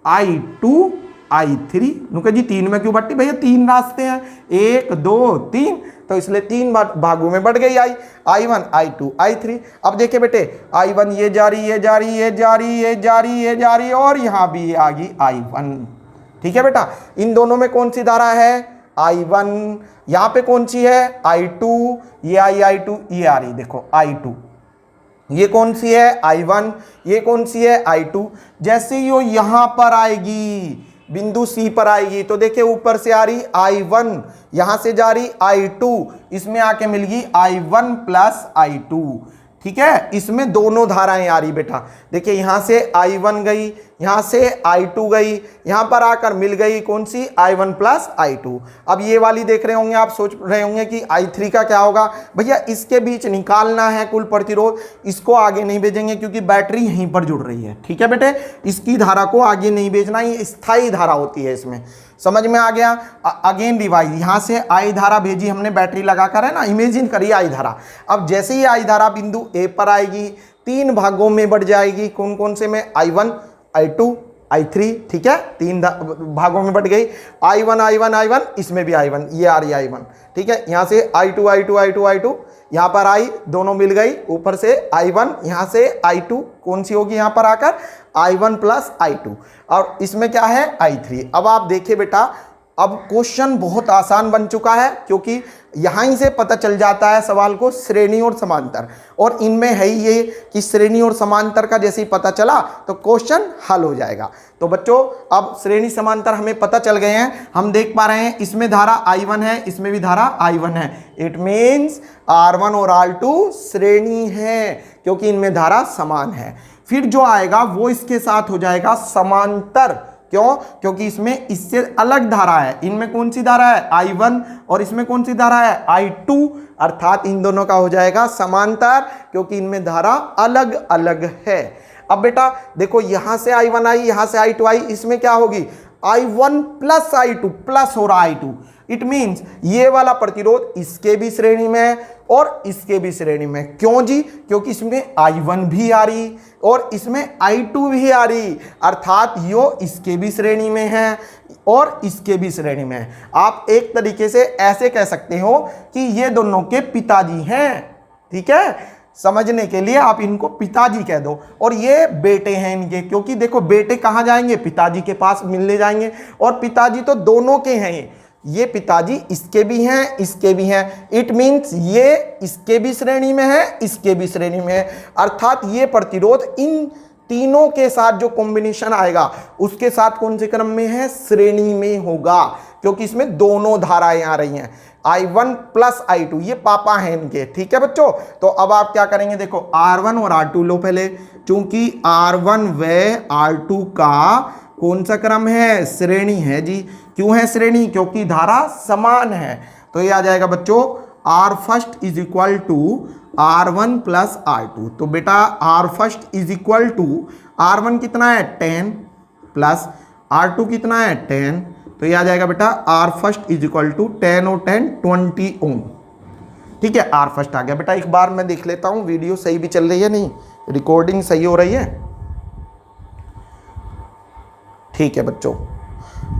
I2 I3। नुका जी 3 में क्यों बट्टी, भैया 3 रास्ते हैं, 1 2 3, तो इसलिए 3 भागों में बढ़ गई I1 I2 I3। अब देखिए बेटे, I1 ये जा रही, ये जा रही, ये जा रही, ये जा रही, ये जा रही, और यहां भी ये आ गई I1। ठीक है बेटा, इन दोनों में कौन सी धारा है, I1, यहां पे कौन सी है, I2, ये आई I2, ये आ रही देखो I2, ये कौन सी है I1, ये कौन सी है I2। जैसे यो यहां पर आएगी, बिंदु C पर आएगी, तो देखिए ऊपर से आ रही I1, यहां से जा रही I2, इसमें आके मिल गई I1 प्लस I2। ठीक है, इसमें दोनों धाराएं आ रही बेटा। देखिए यहां से I1 गई, यहां से I2 गई, यहां पर आकर मिल गई कौन सी, I1 प्लस I2। अब ये वाली देख रहे होंगे आप, सोच रहे होंगे कि I3 का क्या होगा, भैया इसके बीच निकालना है कुल प्रतिरोध, इसको आगे नहीं भेजेंगे क्योंकि बैटरी यहीं पर जुड़ रही है। ठीक है बेटे, इसकी धारा को आगे नहीं भेजना, ये स्थायी धारा होती है इसमें। समझ में आ गया। अगेन रिवाइज, यहां से I धारा भेजी हमने बैटरी लगाकर, है ना, इमेजिन करिए I धारा। अब जैसे ही I धारा बिंदु A पर आएगी, 3 भागों में बढ़ जाएगी, कौन कौन से में, I1 I2 I3। ठीक है, 3 भागों में बढ़ गई, I1 I1 I1, इसमें भी I1, ये आ रही I1। ठीक है, यहां से I2 I2 I2 I2, यहां पर I दोनों मिल गई, ऊपर से I1, यहां से I2 कौन सी होगी, यहां पर आकर I1 प्लस I2, और इसमें क्या है I3। अब आप देखिए बेटा, अब क्वेश्चन बहुत आसान बन चुका है, क्योंकि यहां ही से पता चल जाता है सवाल को श्रेणी और समांतर, और इनमें है ही ये कि श्रेणी और समांतर का जैसे ही पता चला तो क्वेश्चन हल हो जाएगा। तो बच्चों अब श्रेणी समांतर हमें पता चल गए हैं, हम देख पा रहे हैं इसमें धारा I1 है, इसमें भी धारा I1 है। इट मीन्स R1 और R2 श्रेणी है, क्योंकि इनमें धारा समान है। फिर जो आएगा वो इसके साथ हो जाएगा समांतर। क्यों? क्योंकि इसमें इससे अलग धारा है। इनमें कौन सी धारा है, I1, और इसमें कौन सी धारा है, I2, अर्थात इन दोनों का हो जाएगा समांतर, क्योंकि इनमें धारा अलग अलग है। अब बेटा देखो, यहां से I1 आई, यहां से I2 आई, इसमें क्या होगी, I1 प्लस I2 प्लस हो रहा I2, इट मीन्स ये वाला प्रतिरोध इसके भी श्रेणी में है और इसके भी श्रेणी में। क्यों जी? क्योंकि इसमें I1 भी आ रही और इसमें I2 भी आ रही, अर्थात यो इसके भी श्रेणी में है और इसके भी श्रेणी में है। आप एक तरीके से ऐसे कह सकते हो कि ये दोनों के पिताजी हैं। ठीक है, समझने के लिए आप इनको पिताजी कह दो और ये बेटे हैं इनके, क्योंकि देखो बेटे कहाँ जाएंगे? पिताजी के पास मिलने जाएंगे और पिताजी तो दोनों के हैं। ये पिताजी इसके भी हैं, इसके भी हैं। इट मीन्स ये इसके भी श्रेणी में है, इसके भी श्रेणी में है, अर्थात ये प्रतिरोध इन तीनों के साथ जो कॉम्बिनेशन आएगा उसके साथ कौन से क्रम में है? श्रेणी में होगा, क्योंकि इसमें दोनों धाराएं आ रही हैं, I1 प्लस I2, ये पापा हैं इनके। ठीक है बच्चों, तो अब आप क्या करेंगे? देखो R1 और R2 लो पहले, चूंकि R1 व R2 का कौन सा क्रम है? श्रेणी है जी। क्यों है श्रेणी? क्योंकि धारा समान है। तो ये आ जाएगा बच्चों R first is equal to R1 plus R2। तो बेटा R first is equal to R1 कितना है? 10 प्लस R2 कितना है? 10। तो ये आ जाएगा बेटा R first is equal to 10 और 10 20 ओम। ठीक है, R फर्स्ट आ गया। बेटा एक बार मैं देख लेता हूँ वीडियो सही भी चल रही है, नहीं रिकॉर्डिंग सही हो रही है? ठीक है बच्चों,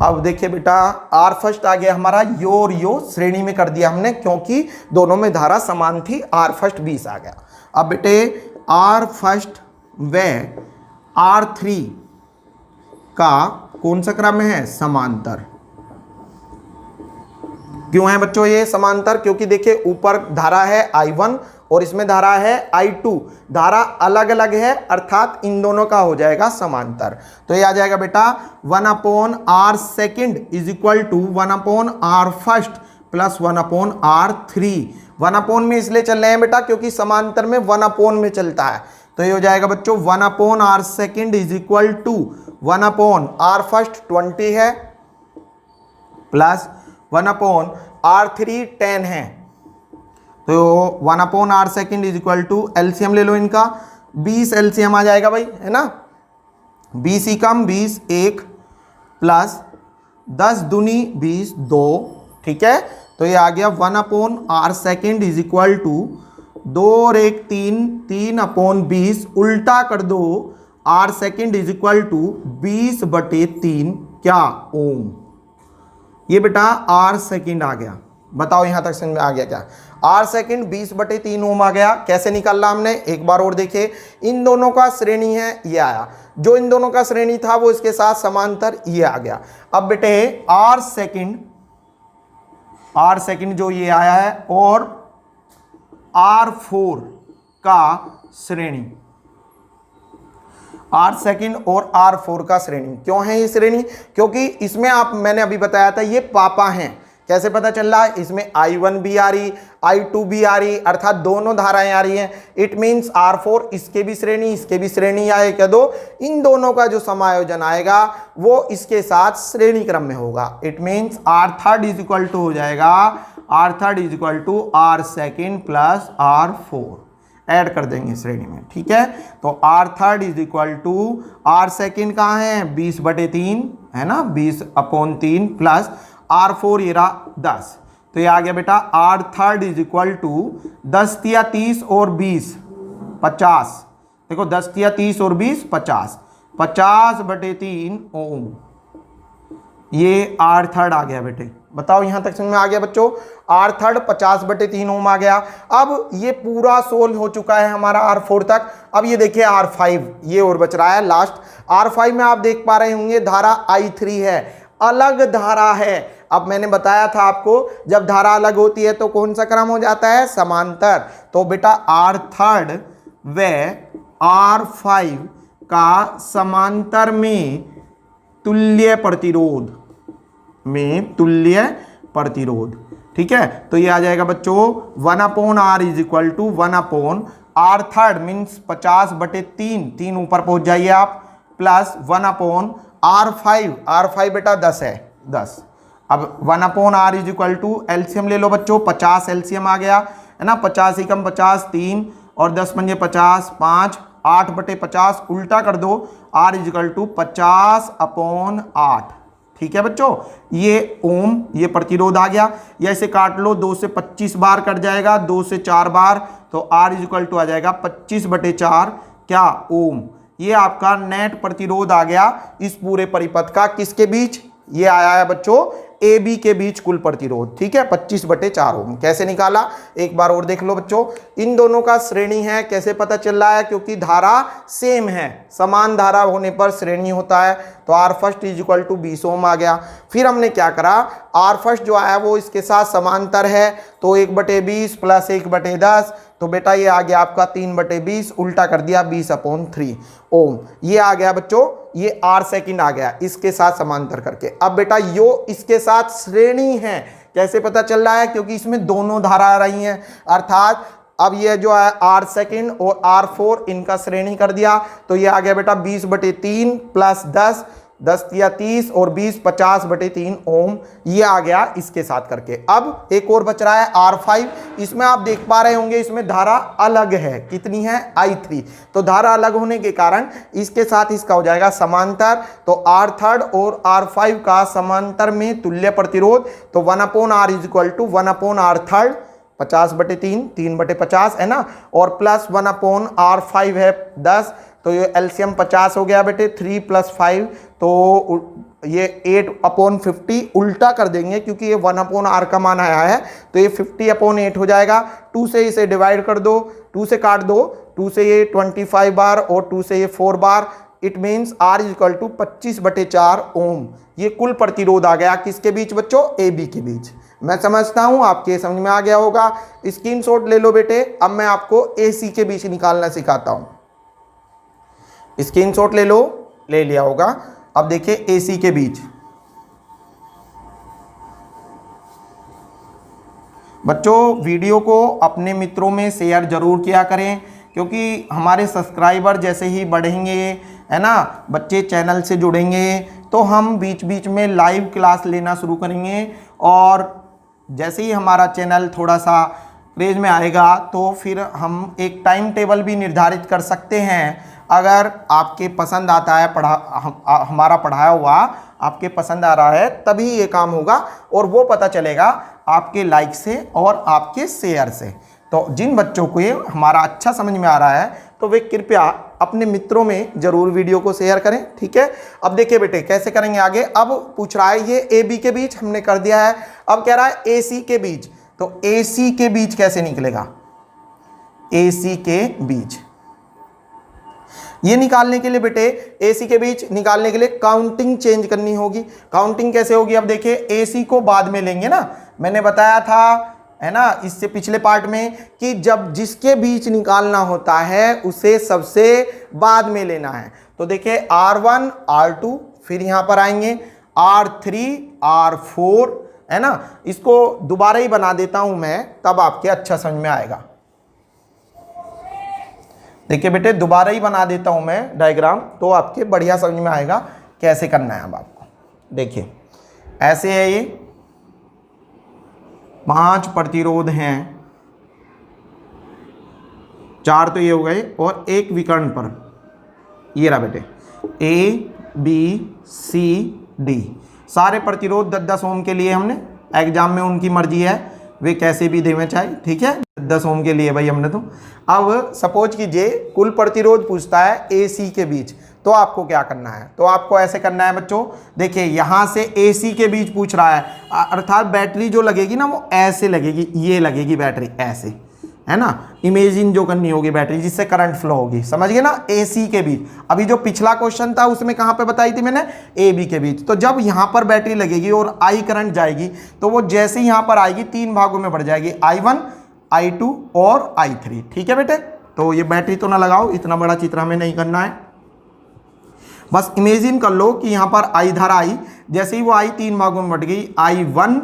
अब देखिए बेटा R फर्स्ट आ गया हमारा, यो और यो श्रेणी में कर दिया हमने, क्योंकि दोनों में धारा समान थी। R फर्स्ट 20 आ गया। अब बेटे R फर्स्ट व R3 का कौन सा क्रम है? समांतर। क्यों है बच्चों ये समांतर? क्योंकि देखिए ऊपर धारा है I1 और इसमें धारा है I2, धारा अलग अलग है, अर्थात इन दोनों का हो जाएगा समांतर। तो ये आ जाएगा बेटा 1/R second is equal to 1/R first plus 1/R3। 1 में इसलिए चल रहे हैं बेटा क्योंकि समांतर में 1 में चलता है। तो ये हो जाएगा बच्चों 1/R second is equal to 1/R first 20 है प्लस 1/R3 10 है। तो 1/R second is equal to, LCM ले लो इनका, 20 एलसीएम आ जाएगा भाई, है ना? 20 ही कम 20 1 प्लस 10 दूनी 20 2। ठीक है, तो ये आ गया 1/R second is equal to 2 और 1 3, 3/20 उल्टा कर दो, R second is equal to 20/3 क्या? ओम। ये बेटा R सेकेंड आ गया। बताओ यहां तक समझ में आ गया क्या? R सेकेंड 20/3 ओम आ गया। कैसे निकालना हमने? एक बार और देखिए, इन दोनों का श्रेणी है, ये आया, जो इन दोनों का श्रेणी था वो इसके साथ समांतर, ये आ गया। अब बेटे R सेकेंड जो ये आया है और R4 का श्रेणी, R सेकेंड और R4 का श्रेणी। क्यों है ये श्रेणी? क्योंकि इसमें मैंने अभी बताया था ये पापा हैं। कैसे पता चल रहा है? इसमें I1 भी आ रही, I2 भी आ रही, अर्थात दोनों धाराएं आ रही हैं। इट मीन्स R4 इसके भी श्रेणी, इसके भी श्रेणी आए क्या? दो। इन दोनों का जो समायोजन आएगा वो इसके साथ श्रेणी क्रम में होगा। It means R third is equal to हो जाएगा, R third is equal to R second plus R4, add कर देंगे श्रेणी में। ठीक है, तो R third is equal to R second कहाँ है? 20/3 है ना, 20/3 प्लस R4 ये रहा 10। तो ये आ गया बेटा R third is equal to 10 तिया 30 और 20 50। देखो 10 तिया 30 और 20 50, 50/3 ओम। ये R थर्ड आ गया बेटे। बताओ यहां तक समझ में आ गया बच्चों? R थर्ड 50/3 ओम आ गया। अब ये पूरा सोल्व हो चुका है हमारा R4 तक। अब ये देखिए R5, ये और बच रहा है लास्ट। R5 में आप देख पा रहे होंगे धारा I3 है, अलग धारा है। अब मैंने बताया था आपको, जब धारा अलग होती है तो कौन सा क्रम हो जाता है? समांतर। तो बेटा R थर्ड व R5 का समांतर में तुल्य प्रतिरोध, ठीक है। तो ये आ जाएगा बच्चों 1/R is equal to 1/R third means 50/3, 3 ऊपर पहुंच जाइए आप, प्लस 1/R5 बेटा 10 है, 10। अब 1/R is equal to, LCM ले लो बच्चों, 50 एलसीएम आ गया है ना, 50 ही कम 50 3 और 10 पंजे 50 5, 8/50 उल्टा कर दो, R इज इक्वल टू 50/8। ठीक है बच्चों, ये ओम, ये प्रतिरोध आ गया। या इसे काट लो, 2 से 25 बार कट जाएगा, 2 से 4 बार, तो R इक्वल टू आ जाएगा 25/4 क्या ओम। ये आपका नेट प्रतिरोध आ गया इस पूरे परिपथ का, किसके बीच, ये आया है बच्चों ए बी के बीच कुल प्रतिरोध, ठीक है 25/4 ओम। कैसे निकाला, एक बार और देख लो बच्चों, इन दोनों का श्रेणी है। कैसे पता चल रहा है, क्योंकि धारा सेम है, समान धारा होने पर श्रेणी होता है। तो R first is equal to 20 ohm आ गया। फिर हमने क्या करा, R फर्स्ट जो आया वो इसके साथ समांतर है, तो 1/20 प्लस 1/10, तो बेटा ये आ गया आपका 3/20, उल्टा कर दिया 20/3 ओम। ये आ गया बच्चों, ये R सेकंड आ गया इसके साथ समांतर करके। अब बेटा यो इसके साथ श्रेणी है। कैसे पता चल रहा है, क्योंकि इसमें दोनों धारा आ रही हैं, अर्थात अब ये जो है R सेकंड और R4 इनका श्रेणी कर दिया, तो ये आ गया बेटा 20/3 प्लस 10, 10 या 30 और 20 50/3 ओम। ये आ गया इसके साथ करके। अब एक और बच रहा है R5, इसमें आप देख पा रहे होंगे इसमें धारा अलग है, कितनी है I3। तो धारा अलग होने के कारण इसके साथ इसका हो जाएगा समांतर, तो R थर्ड और R5 का समांतर में तुल्य प्रतिरोध, तो 1/R is equal to 1/R third 50/3 3/50 है ना, और प्लस 1/R5 है 10, तो ये एलसीएम 50 हो गया बेटे, 3 + 5 तो ये 8/50 उल्टा कर देंगे, क्योंकि ये 1/R का मान आया है, तो ये 50/8 हो जाएगा। 2 से इसे डिवाइड कर दो, 2 से काट दो, 2 से ये 25 बार और 2 से ये 4 बार, it means R is equal to 25/4 ohm. ये कुल प्रतिरोध आ गया किसके बीच बच्चों, ए बी के बीच। मैं समझता हूं आपके समझ में आ गया होगा। स्क्रीनशॉट ले लो बेटे। अब मैं आपको ए सी के बीच निकालना सिखाता हूं। स्क्रीनशॉट ले लो, ले लिया होगा। अब देखिए ए सी के बीच बच्चों, वीडियो को अपने मित्रों में शेयर जरूर किया करें, क्योंकि हमारे सब्सक्राइबर जैसे ही बढ़ेंगे है ना, बच्चे चैनल से जुड़ेंगे, तो हम बीच बीच में लाइव क्लास लेना शुरू करेंगे। और जैसे ही हमारा चैनल थोड़ा सा क्रेज में आएगा, तो फिर हम एक टाइम टेबल भी निर्धारित कर सकते हैं। अगर आपके पसंद आता है हमारा पढ़ाया हुआ आपके पसंद आ रहा है, तभी ये काम होगा, और वो पता चलेगा आपके लाइक से और आपके शेयर से। तो जिन बच्चों को ये हमारा अच्छा समझ में आ रहा है, तो वे कृपया अपने मित्रों में जरूर वीडियो को शेयर करें, ठीक है। अब देखिए बेटे कैसे करेंगे आगे। अब पूछ रहा है ये ए बी के बीच हमने कर दिया है, अब कह रहा है ए सी के बीच। तो ए सी के बीच कैसे निकलेगा, ए सी के बीच ये निकालने के लिए बेटे, ए सी के बीच निकालने के लिए काउंटिंग चेंज करनी होगी। काउंटिंग कैसे होगी, अब देखिए ए सी को बाद में लेंगे ना, मैंने बताया था है ना इससे पिछले पार्ट में, कि जब जिसके बीच निकालना होता है उसे सबसे बाद में लेना है। तो देखिए R1 R2, फिर यहां पर आएंगे R3 R4 है ना। इसको दोबारा ही बना देता हूं मैं, तब आपके अच्छा समझ में आएगा। देखिए बेटे दोबारा ही बना देता हूं मैं डायग्राम, तो आपके बढ़िया समझ में आएगा कैसे करना है। अब आपको देखिए ऐसे है, ये 5 प्रतिरोध हैं, 4 तो ये हो गए, और एक विकर्ण पर ये रहा बेटे A B C D, सारे प्रतिरोध 10-10 ओम के लिए हमने एग्जाम में, उनकी मर्जी है वे कैसे भी देवे चाहे, ठीक है 10 ओम के लिए भाई हमने। तो अब सपोज कीजिए कुल प्रतिरोध पूछता है ए सी के बीच, तो आपको क्या करना है, तो आपको ऐसे करना है बच्चों। देखिए यहां से ए सी के बीच पूछ रहा है, अर्थात बैटरी जो लगेगी ना वो ऐसे लगेगी, ये लगेगी बैटरी ऐसे है ना, इमेजिन जो करनी होगी बैटरी जिससे करंट फ्लो होगी, समझ गए ना, ए सी के बीच। अभी जो पिछला क्वेश्चन था उसमें कहां पे बताई थी मैंने, ए बी के बीच। तो जब यहां पर बैटरी लगेगी और आई करंट जाएगी, तो वो जैसे यहां पर आएगी 3 भागों में बढ़ जाएगी, I1 I2 और I3, ठीक है बेटे। तो ये बैटरी तो ना लगाओ, इतना बड़ा चित्र हमें नहीं करना है, बस इमेजिन कर लो कि यहां पर आई धारा आई, जैसे ही वो आई 3 भागों में बढ़ गई, I1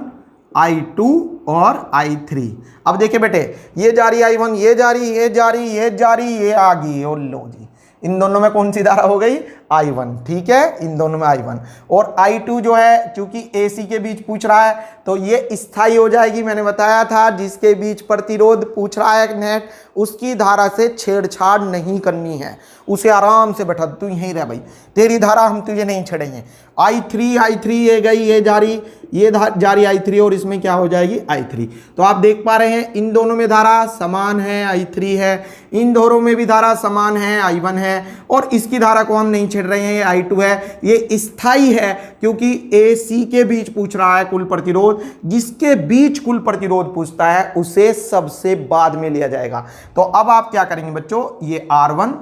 I2 और I3। अब देखिए बेटे ये जा रही I1, ये जा रही, ये जा रही, ये जा रही, ये आ गई, और लो जी इन दोनों में कौन सी धारा हो गई, I1, ठीक है, इन दोनों में I1। और I2 जो है चूंकि AC के बीच पूछ रहा है तो ये स्थायी हो जाएगी। मैंने बताया था जिसके बीच प्रतिरोध पूछ रहा है नेट, उसकी धारा से छेड़छाड़ नहीं करनी है, उसे आराम से बैठा, तू यहीं रह भाई, तेरी धारा हम तुझे नहीं छेड़ेंगे। I3 ये गई, ये जारी, ये जारी I3 और इसमें क्या हो जाएगी I3। तो आप देख पा रहे हैं इन दोनों में धारा समान है, I3 है, इन दोनों में भी धारा समान है, I1 है, और इसकी धारा को हम नहीं छेड़ रहे हैं, ये I2 है। ये स्थायी है क्योंकि AC के बीच पूछ रहा है कुल प्रतिरोध, जिसके बीच कुल प्रतिरोध पूछता है उसे सबसे बाद में लिया जाएगा। तो अब आप क्या करेंगे बच्चों, ये R1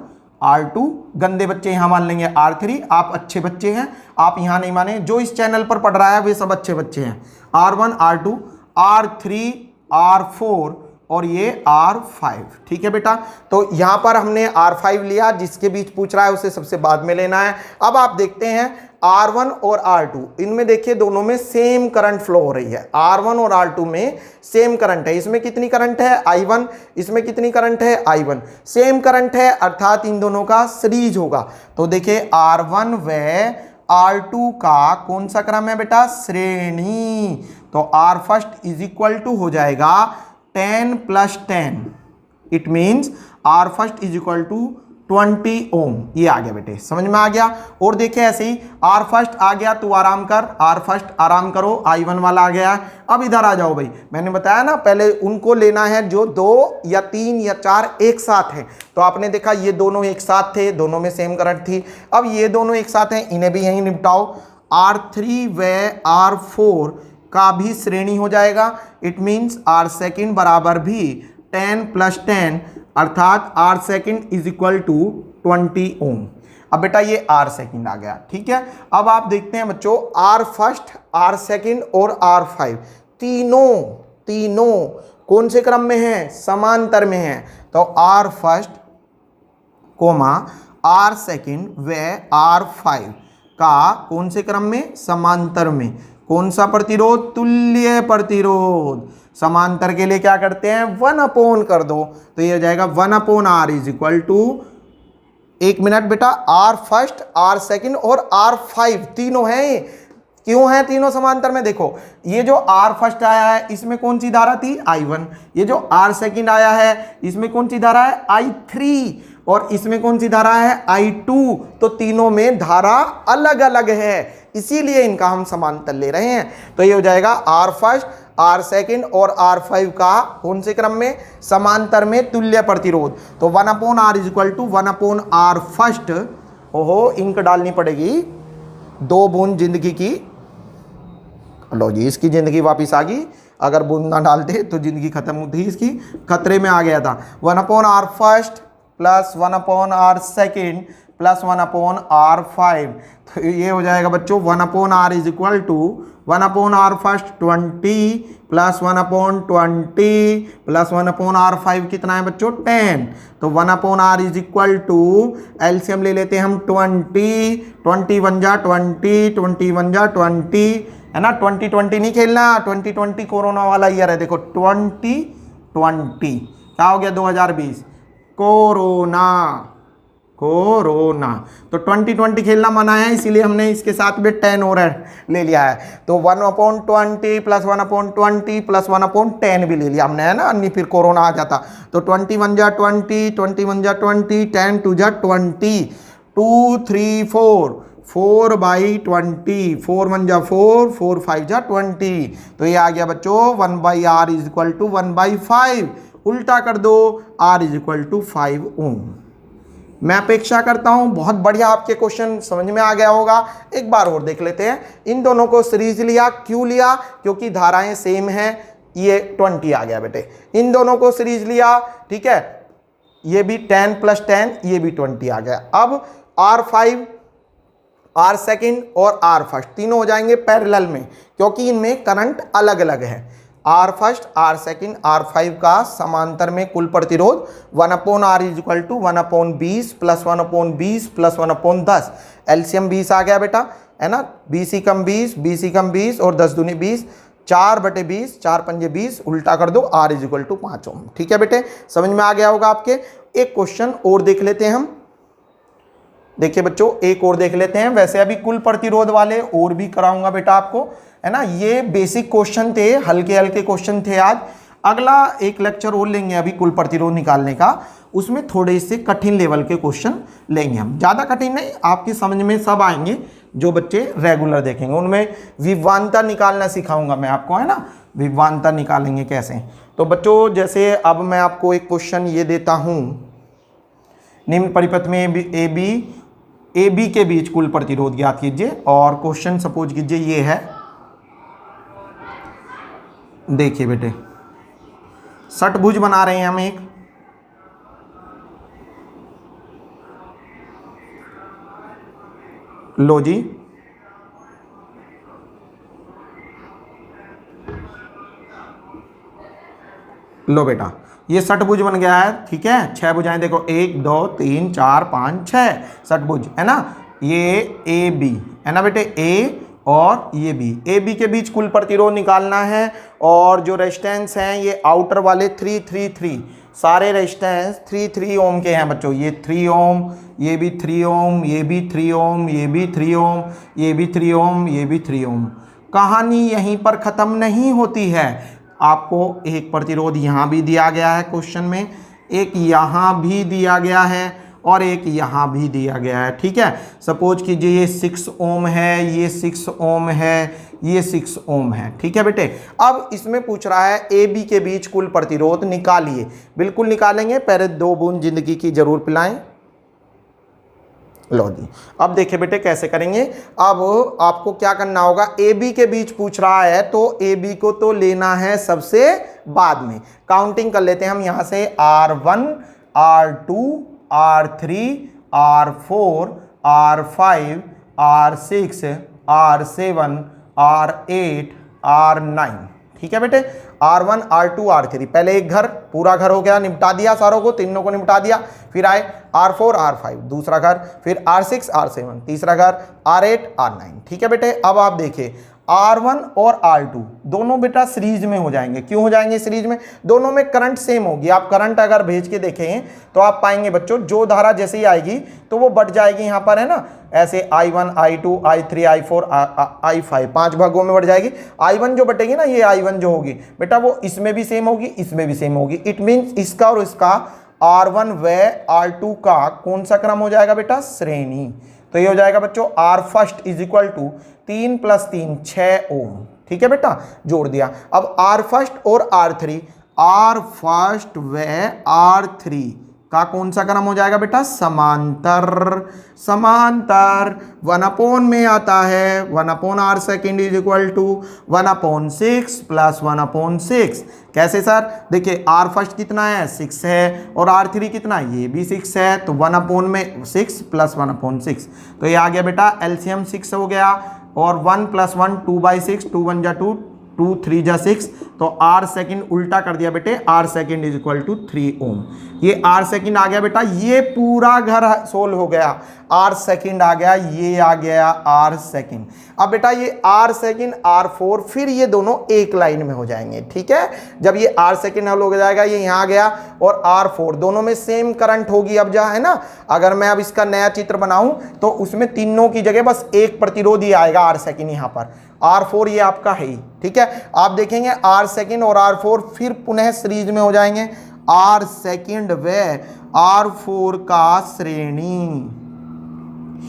R2, गंदे बच्चे यहां मान लेंगे R3, आप अच्छे बच्चे हैं, आप यहां नहीं माने, जो इस चैनल पर पढ़ रहा है वे सब अच्छे बच्चे हैं। R1 R2 R3 R4 और ये R5, ठीक है बेटा। तो यहां पर हमने R5 लिया, जिसके बीच पूछ रहा है उसे सबसे बाद में लेना है। अब आप देखते हैं R1 और R2, इनमें देखिए दोनों में सेम करंट फ्लो हो रही है। R1 और R2 में सेम करंट है। इसमें कितनी करंट है I1, इसमें कितनी करंट है I1, सेम करंट है, अर्थात इन दोनों का सीरीज होगा। तो देखिए R1 व R2 का कौन सा क्रम है बेटा, श्रेणी। तो R first is equal to हो जाएगा 10 + 10, it means R first is equal to 20 ohm. ये आ गया बेटे, समझ में आ गया। और देखिए ऐसे ही R फर्स्ट आ गया, तू आराम कर, R फर्स्ट आराम करो, I1 वाला आ गया। अब इधर आ जाओ भाई, मैंने बताया ना पहले उनको लेना है जो 2 या 3 या 4 एक साथ हैं। तो आपने देखा ये दोनों एक साथ थे, दोनों में सेम करंट थी। अब ये दोनों एक साथ हैं, इन्हें भी यहीं निपटाओ। R3 व R4 का भी श्रेणी हो जाएगा, इट मीन्स R सेकेंड बराबर भी 10 + 10, अर्थात R second is equal to 20 ohm. अब बेटा ये R सेकेंड आ गया, ठीक है। अब आप देखते हैं बच्चों R फर्स्ट, R सेकेंड और R5 तीनों कौन से क्रम में हैं, समांतर में हैं। तो R first comma R second व R5 का कौन से क्रम में, समांतर में। कौन सा प्रतिरोध, तुल्य प्रतिरोध। समांतर के लिए क्या करते हैं, 1/, कर दो, तो ये हो जाएगा 1/R इज इक्वल टू, एक मिनट बेटा, R फर्स्ट, R सेकेंड और R5 तीनों हैं। क्यों है तीनों समांतर में, देखो ये जो R फर्स्ट आया है इसमें कौन सी धारा थी, I1। ये जो R सेकेंड आया है इसमें कौन सी धारा है, I3। और इसमें कौन सी धारा है, I2। तो तीनों में धारा अलग अलग है, इसीलिए इनका हम समांतर ले रहे हैं। तो ये हो जाएगा R फर्स्ट, R सेकेंड और R5 का कौन से क्रम में, समांतर में तुल्य प्रतिरोध। तो 1/R is equal to 1/R first. ओहो, इंक डालनी पड़ेगी, 2 बूंद जिंदगी की। लो जी, इसकी जिंदगी वापस आ गई, अगर बूंद ना डालते तो जिंदगी खत्म होती, इसकी खतरे में आ गया था। 1/R first plus 1/R second plus 1/R5। तो ये हो जाएगा बच्चों 1/R is equal to 1/R first 20 plus 1/20 plus 1/R5 कितना है बच्चों, 10। तो 1/R is equal to, LCM ले लेते हैं हम 20, 20 1 जा 20, 20 1 जा 20, है ना। 20 नहीं खेलना, 2020 कोरोना वाला ईयर है, देखो 2020 क्या हो गया, 2020 कोरोना। तो 2020 खेलना मना है, इसीलिए हमने इसके साथ में 10 और ले लिया है। तो 1/20 प्लस 1/20 प्लस 1/10 भी ले लिया हमने, है ना, नहीं फिर कोरोना आ जाता। तो 20 1 जा 20, 20 1 जा 20, 10 2 जा 20, 2 3 4, 4/20, 4 1 जा 4, 4 5 जा 20। तो ये आ गया बच्चों 1/R इज इक्वल टू 1/5। उल्टा कर दो, R इज इक्वल टू 5 ओम। मैं अपेक्षा करता हूं बहुत बढ़िया आपके क्वेश्चन समझ में आ गया होगा। एक बार और देख लेते हैं। इन दोनों को सीरीज लिया, क्यों लिया, क्योंकि धाराएं सेम हैं। ये 20 आ गया बेटे। इन दोनों को सीरीज लिया, ठीक है, ये भी 10 + 10, ये भी 20 आ गया। अब R5, R सेकेंड और R फर्स्ट तीनों हो जाएंगे पैरेलल में, क्योंकि इनमें करंट अलग अलग है। R first, R second, R5 का समांतर में कुल प्रतिरोध 1/R is equal to 1/20 plus 1/20 plus 1/10। LCM 20 आ गया बेटा, है ना। 20 × 20, 20 × 20 और 10 दूनी 20, 4/20, 4 पंजे 20, उल्टा कर दो, R इज इक्वल टू 5 ओम। ठीक है बेटे, समझ में आ गया होगा आपके। एक क्वेश्चन और देख लेते हैं हम। देखिए बच्चों एक और देख लेते हैं। वैसे अभी कुल प्रतिरोध वाले और भी कराऊंगा बेटा आपको, है ना। ये बेसिक क्वेश्चन थे, हल्के हल्के क्वेश्चन थे आज। अगला एक लेक्चर और लेंगे अभी कुल प्रतिरोध निकालने का, उसमें थोड़े से कठिन लेवल के क्वेश्चन लेंगे हम। ज़्यादा कठिन नहीं, आपकी समझ में सब आएंगे जो बच्चे रेगुलर देखेंगे। उनमें विभवांतर निकालना सिखाऊंगा मैं आपको, है ना। विभवांतर निकालेंगे कैसे। तो बच्चों जैसे अब मैं आपको एक क्वेश्चन ये देता हूँ, निम्न परिपथ में ए बी के बीच कुल प्रतिरोध ज्ञात कीजिए। और क्वेश्चन सपोज कीजिए ये है, देखिए बेटे षटभुज बना रहे हैं हम एक, लो जी लो बेटा ये षटभुज बन गया है, ठीक है। 6 भुजाएं देखो, 1 2 3 4 5 6 षटभुज, है ना। ये ए बी है ना बेटे, ए और ये बी, ए बी के बीच कुल प्रतिरोध निकालना है। और जो रेजिस्टेंस हैं ये आउटर वाले 3 सारे रेजिस्टेंस 3 ओम के हैं बच्चों। ये 3 ओम, ये भी 3 ओम, ये भी 3 ओम, ये भी 3 ओम, ये भी 3 ओम, ये भी 3 ओम। कहानी यहीं पर ख़त्म नहीं होती है। आपको एक प्रतिरोध यहाँ भी दिया गया है क्वेश्चन में, एक यहाँ भी दिया गया है और एक यहाँ भी दिया गया है, ठीक है। सपोज कीजिए ये 6 ओम है, ये 6 ओम है, ये 6 ओम है, ठीक है बेटे। अब इसमें पूछ रहा है ए बी के बीच कुल प्रतिरोध निकालिए। बिल्कुल निकालेंगे, पहले 2 बूंद जिंदगी की जरूर पिलाएं। लो जी, अब देखिए बेटे कैसे करेंगे। अब आपको क्या करना होगा, ए बी के बीच पूछ रहा है तो ए बी को तो लेना है सबसे बाद में। काउंटिंग कर लेते हैं हम यहाँ से, R1 R2 R3 R4 R5 R6 R7 R8 R9, ठीक है बेटे। R1 R2 R3, पहले एक घर, पूरा घर हो गया, निपटा दिया सारों को, तीनों को निपटा दिया। फिर आए R4 R5 दूसरा घर, फिर R6 R7 तीसरा घर, R8 R9, ठीक है बेटे। अब आप देखिए R1 और R2 दोनों बेटा सीरीज में हो जाएंगे। क्यों हो जाएंगे सीरीज में? दोनों में करंट सेम होगी। आप करंट अगर भेज के देखें तो आप पाएंगे बच्चों, जो धारा जैसे ही आएगी तो वो बढ़ जाएगी यहाँ पर, है ना। ऐसे I1 I2 I3 I4 I5 5 भागों में बढ़ जाएगी। I1 जो बटेगी ना, ये I1 जो होगी बेटा वो इसमें भी सेम होगी, इसमें भी सेम होगी। इट मीन्स इसका और इसका R1 व R2 का कौन सा क्रम हो जाएगा बेटा? श्रेणी। तो ये हो जाएगा बच्चों R first is equal to 3 + 3 6 ohm, ठीक है बेटा, जोड़ दिया। अब R फर्स्ट और R3, R फर्स्ट व R3 का कौन सा क्रम हो जाएगा बेटा? समांतर। समांतर 1 में आता है 1/r second is equal to 1/6 + 1/6। कैसे सर? देखिए R फर्स्ट कितना है? 6 है, और R3 कितना है? ये भी 6 है, तो 1/6 + 1/6, तो ये आ गया बेटा एलसीएम 6 हो गया। और 1 + 1 2/6, 2 1 जा 2, 2 3 जा 6, तो R सेकेंड उल्टा कर दिया बेटे, R second is equal to 3 ohm. ये R सेकेंड आ गया बेटा, ये पूरा घर सोल्व हो गया। R सेकेंड आ गया, ये आ गया R सेकेंड। अब बेटा ये R सेकेंड R4 फिर ये दोनों एक लाइन में हो जाएंगे, ठीक है। जब ये R सेकेंड हल हो जाएगा, ये यहाँ आ गया, और R4 दोनों में सेम करंट होगी। अब जहाँ है ना, अगर मैं अब इसका नया चित्र बनाऊं तो उसमें तीनों की जगह बस एक प्रतिरोध ही आएगा R सेकेंड यहाँ पर। R4 ये आपका है ही, ठीक है। आप देखेंगे R सेकेंड और R4 फिर पुनः सीरीज में हो जाएंगे, R सेकेंड व R4 का श्रेणी।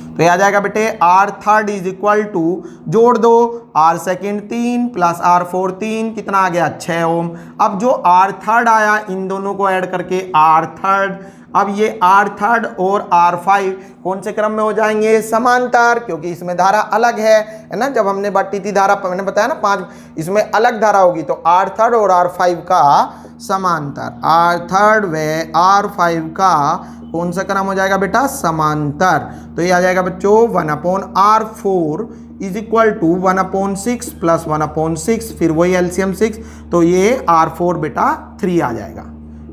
तो ये आ जाएगा बेटे R third is equal to, जोड़ दो, R सेकेंड 3 + R4 3, कितना आ गया? 6 ओम। अब जो R थर्ड आया इन दोनों को ऐड करके R थर्ड। अब ये R थर्ड और R5 कौन से क्रम में हो जाएंगे? समांतर, क्योंकि इसमें धारा अलग है ना। जब हमने बांटी थी धारा, मैंने बताया ना 5, इसमें अलग धारा होगी, तो R थर्ड और R5 का समांतर। R थर्ड व R5 का कौन सा क्रम हो जाएगा बेटा? समांतर। तो ये आ जाएगा बच्चों 1/R4 इज इक्वल टू 1/6 + 1/6, फिर वही एलसीएम 6, तो ये R4 बेटा 3 आ जाएगा,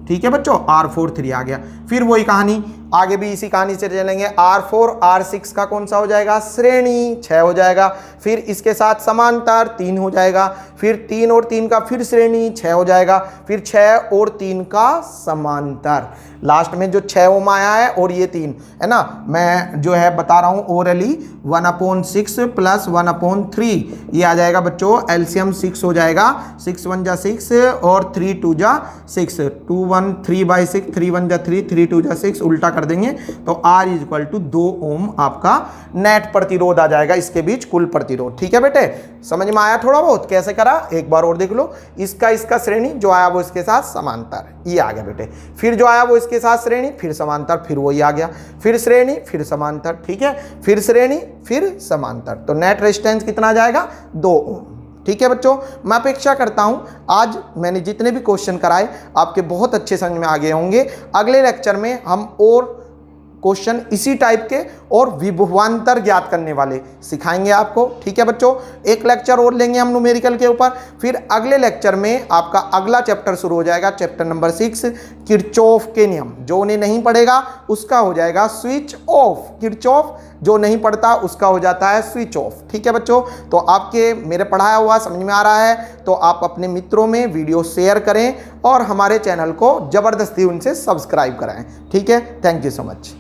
ठीक है बच्चों। R4 3 आ गया। फिर वही कहानी आगे भी इसी कहानी से चलेंगे। R4 R6 का कौन सा हो जाएगा, श्रेणी 6 हो जाएगा। फिर इसके साथ समांतर 3 हो जाएगा। फिर 3 और 3 का फिर श्रेणी 6 हो जाएगा। फिर 6 और 3 का समांतर, लास्ट में जो 6 ओम आया है और ये 3 है ना, मैं जो है बता रहा हूँ ओरली 1/6 प्लस 1/3 ये आ जाएगा बच्चों। एलसीएम 6 हो जाएगा, 6 1 जा 6 और 3 2 जा 6, 2 1 3/6, 3 1 जा 3, 3 2 जा 6, उल्टा कर देंगे तो R इक्वल टू 2 ओम आपका नेट प्रतिरोध आ जाएगा, इसके बीच कुल प्रतिरोध। ठीक है बेटे, समझ में आया थोड़ा बहुत कैसे करा, एक बार और देख लो। इसका श्रेणी जो आया वो इसके साथ समांतर, ये आ गया बेटे। फिर जो आया वो इसके साथ श्रेणी फिर समांतर, फिर वही आ गया, फिर श्रेणी फिर समांतर। ठीक है, फिर श्रेणी फिर समांतर, तो नेट रेजिस्टेंस कितना आ जाएगा, 2 ओम। ठीक है बच्चों, मैं अपेक्षा करता हूं आज मैंने जितने भी क्वेश्चन कराए आपके बहुत अच्छे समझ में आ गए होंगे। अगले लेक्चर में हम और क्वेश्चन इसी टाइप के और विभवांतर ज्ञात करने वाले सिखाएंगे आपको। ठीक है बच्चों, एक लेक्चर और लेंगे हम न्यूमेरिकल के ऊपर, फिर अगले लेक्चर में आपका अगला चैप्टर शुरू हो जाएगा, चैप्टर नंबर 6 किरचॉफ के नियम। जो उन्हें नहीं पढ़ेगा उसका हो जाएगा स्विच ऑफ, किरचॉफ जो नहीं पढ़ता उसका हो जाता है स्विच ऑफ। ठीक है बच्चों, तो आपके मेरे पढ़ाया हुआ समझ में आ रहा है तो आप अपने मित्रों में वीडियो शेयर करें और हमारे चैनल को जबरदस्ती उनसे सब्सक्राइब कराएं। ठीक है, थैंक यू सो मच।